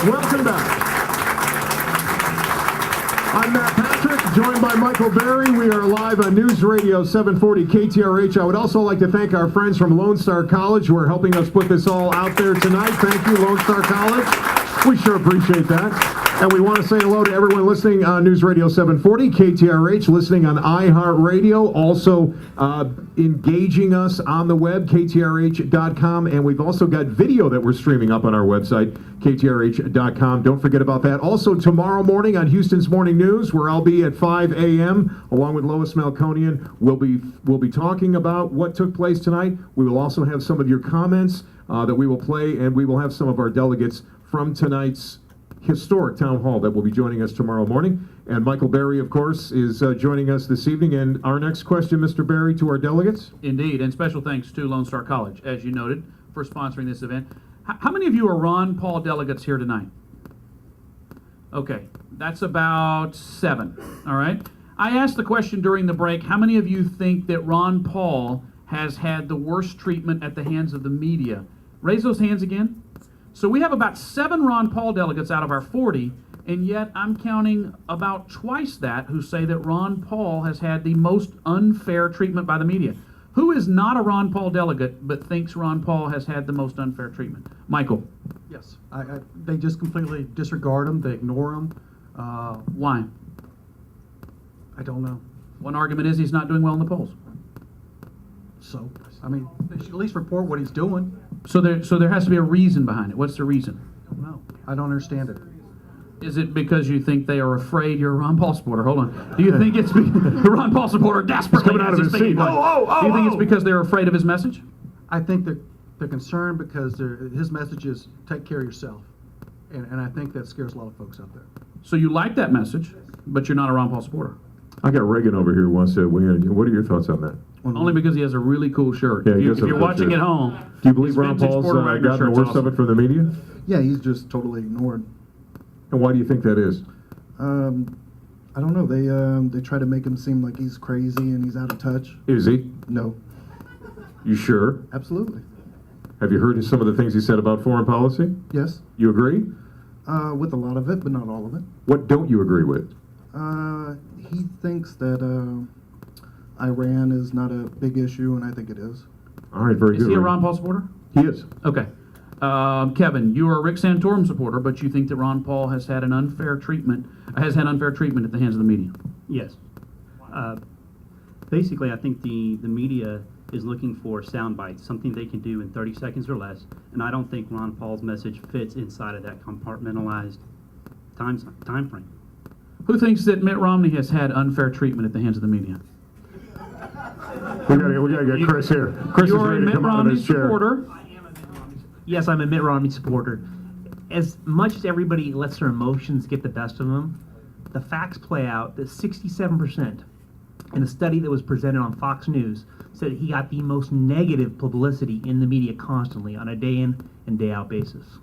Welcome back. I'm Matt Patrick, joined by Michael Berry. We are live on News Radio 740 KTRH. I would also like to thank our friends from Lone Star College who are helping us put this all out there tonight. Thank you, Lone Star College. We sure appreciate that. And we want to say hello to everyone listening on News Radio 740, KTRH, listening on iHeartRadio, also engaging us on the web, KTRH.com. And we've also got video that we're streaming up on our website, KTRH.com. Don't forget about that. Also, tomorrow morning on Houston's Morning News, where I'll be at 5 a.m., along with Lois Malconian, we'll be talking about what took place tonight. We will also have some of your comments that we will play, and we will have some of our delegates from tonight's historic town hall that will be joining us tomorrow morning. And Michael Berry, of course, is joining us this evening. And our next question, Mr. Berry, to our delegates? Indeed, and special thanks to Lone Star College, as you noted, for sponsoring this event. How many of you are Ron Paul delegates here tonight? Okay, that's about 7, all right? I asked the question during the break, how many of you think that Ron Paul has had the worst treatment at the hands of the media? Raise those hands again. So we have about 7 Ron Paul delegates out of our 40, and yet I'm counting about twice that who say that Ron Paul has had the most unfair treatment by the media. Who is not a Ron Paul delegate but thinks Ron Paul has had the most unfair treatment? Michael. Yes, they just completely disregard him. They ignore him. Why? I don't know. One argument is he's not doing well in the polls. So, I mean, they should at least report what he's doing. So there has to be a reason behind it. What's the reason? I don't know. I don't understand it. Is it because you think they are afraid you're a Ron Paul supporter? Hold on. Do you think it's the Ron Paul supporter desperately coming out of his seat? Do you think it's because they're afraid of his message? I think that they're concerned because his message is take care of yourself. And I think that scares a lot of folks out there. So you like that message, but you're not a Ron Paul supporter? I got Reagan over here who wants to weigh in. What are your thoughts on that? Only because he has a really cool shirt. Yeah, if you're watching at home, do you believe Ron Paul's gotten the worst of it from the media? Yeah, he's just totally ignored. And why do you think that is? I don't know. They try to make him seem like he's crazy and he's out of touch. Is he? No, You sure? absolutely. Have you heard some of the things he said about foreign policy? Yes, You agree? with a lot of it, but not all of it. What don't you agree with? He thinks that Iran is not a big issue, and I think it is. All right, very good. is he a Ron Paul supporter? He is. Okay. Kevin, you are a Rick Santorum supporter, but you think that Ron Paul has had unfair treatment at the hands of the media. Yes. Basically, I think the media is looking for sound bites, something they can do in 30 seconds or less, and I don't think Ron Paul's message fits inside of that compartmentalized time frame. Who thinks that Mitt Romney has had unfair treatment at the hands of the media? We gotta get Chris here. Chris is You're a ready to Mitt come out of Romney his chair. supporter. Yes, I'm a Mitt Romney supporter. As much as everybody lets their emotions get the best of them, the facts play out that 67% in a study that was presented on Fox News said he got the most negative publicity in the media constantly on a day in and day out basis.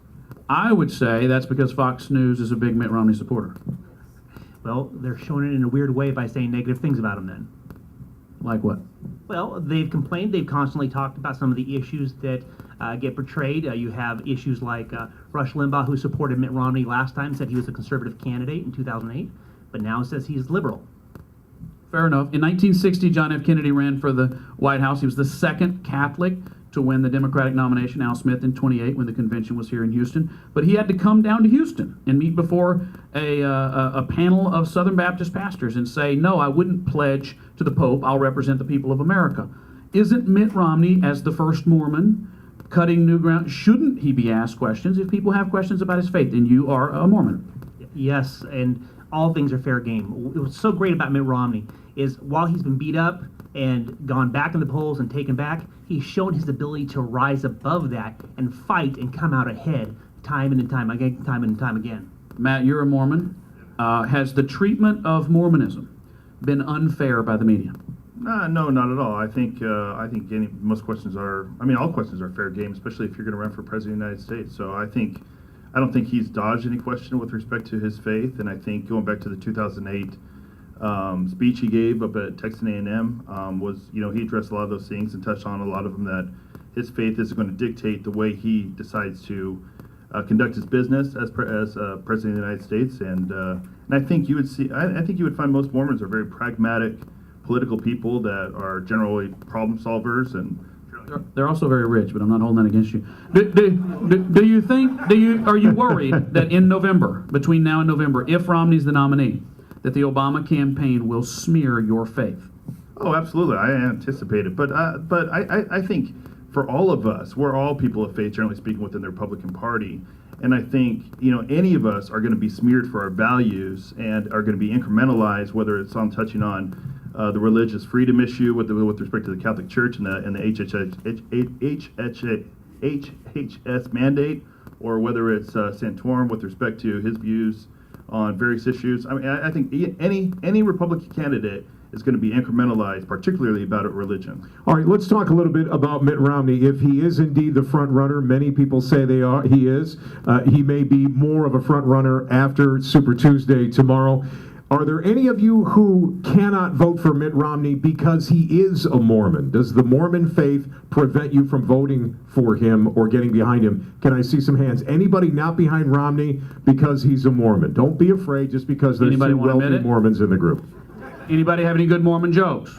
I would say that's because Fox News is a big Mitt Romney supporter. Well, they're showing it in a weird way by saying negative things about him then. Like what? Well, they've complained, they've constantly talked about some of the issues that get portrayed. You have issues like Rush Limbaugh, who supported Mitt Romney last time, said he was a conservative candidate in 2008, but now says he's liberal. Fair enough. In 1960, John F. Kennedy ran for the White House. He was the second Catholic to win the Democratic nomination. Al Smith in 28 when the convention was here in Houston. But he had to come down to Houston and meet before a panel of Southern Baptist pastors and say, no, I wouldn't pledge to the Pope. I'll represent the people of America. Isn't Mitt Romney, as the first Mormon, cutting new ground? Shouldn't he be asked questions if people have questions about his faith? And you are a Mormon. Yes, and all things are fair game. What's so great about Mitt Romney is while he's been beat up and gone back in the polls and taken back, he's shown his ability to rise above that and fight and come out ahead time and time again. Matt, you're a Mormon. Has the treatment of Mormonism been unfair by the media? No, not at all. I think most questions are. I mean, all questions are fair game, especially if you're going to run for president of the United States. So I don't think he's dodged any question with respect to his faith. And I think going back to the 2008 speech he gave up at Texas A&M was, he addressed a lot of those things and touched on a lot of them, that his faith is going to dictate the way he decides to conduct his business as President of the United States. And I think you would see. I think you would find most Mormons are very pragmatic, political people that are generally problem solvers and. They're also very rich, but I'm not holding that against you. Are you worried that in November, between now and November, if Romney's the nominee, that the Obama campaign will smear your faith? Oh, absolutely. I anticipate it. But I think for all of us, we're all people of faith, generally speaking, within the Republican Party. And I think, any of us are going to be smeared for our values and are going to be incrementalized, whether it's on touching on the religious freedom issue with respect to the Catholic Church and the HHS mandate, or whether it's Santorum with respect to his views on various issues. I mean, I think any Republican candidate is going to be incrementalized, particularly about religion. All right, let's talk a little bit about Mitt Romney. If he is indeed the front runner, many people say he is. He may be more of a front runner after Super Tuesday tomorrow. Are there any of you who cannot vote for Mitt Romney because he is a Mormon? Does the Mormon faith prevent you from voting for him or getting behind him? Can I see some hands? Anybody not behind Romney because he's a Mormon? Don't be afraid just because there's Anybody two wanna admit wealthy it? Mormons in the group. Anybody have any good Mormon jokes?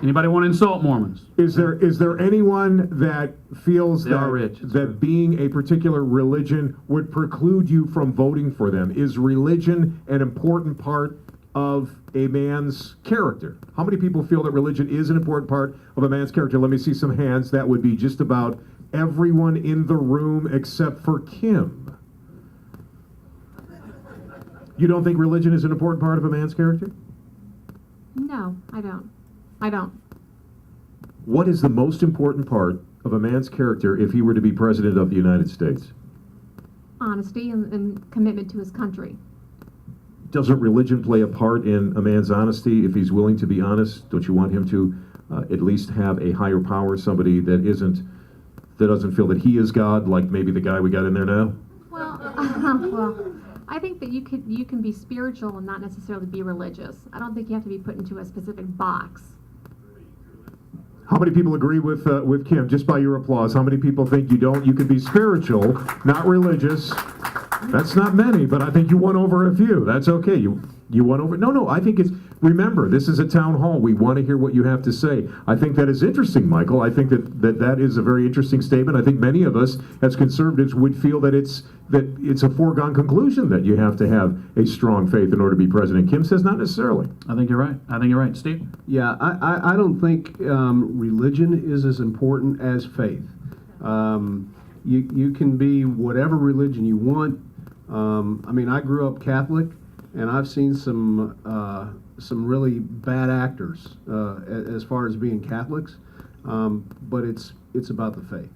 Anybody want to insult Mormons? Is there anyone that feels They are rich, it's true. that being a particular religion would preclude you from voting for them? Is religion an important part of a man's character? How many people feel that religion is an important part of a man's character? Let me see some hands. That would be just about everyone in the room except for Kim. You don't think religion is an important part of a man's character? No, I don't. I don't. What is the most important part of a man's character if he were to be president of the United States? Honesty and commitment to his country. Doesn't religion play a part in a man's honesty? If he's willing to be honest, don't you want him to at least have a higher power, somebody that doesn't feel that he is God, like maybe the guy we got in there now? Well, I think that you can be spiritual and not necessarily be religious. I don't think you have to be put into a specific box. How many people agree with Kim? Just by your applause, how many people think you can be spiritual, not religious? That's not many, but I think you won over a few. That's okay. You won over. No, I think remember, this is a town hall. We want to hear what you have to say. I think that is interesting, Michael. I think that is a very interesting statement. I think many of us as conservatives would feel that it's a foregone conclusion that you have to have a strong faith in order to be president. Kim says not necessarily. I think you're right. Steve? Yeah, I don't think religion is as important as faith. You can be whatever religion you want. I mean, I grew up Catholic, and I've seen some really bad actors as far as being Catholics, but it's about the faith.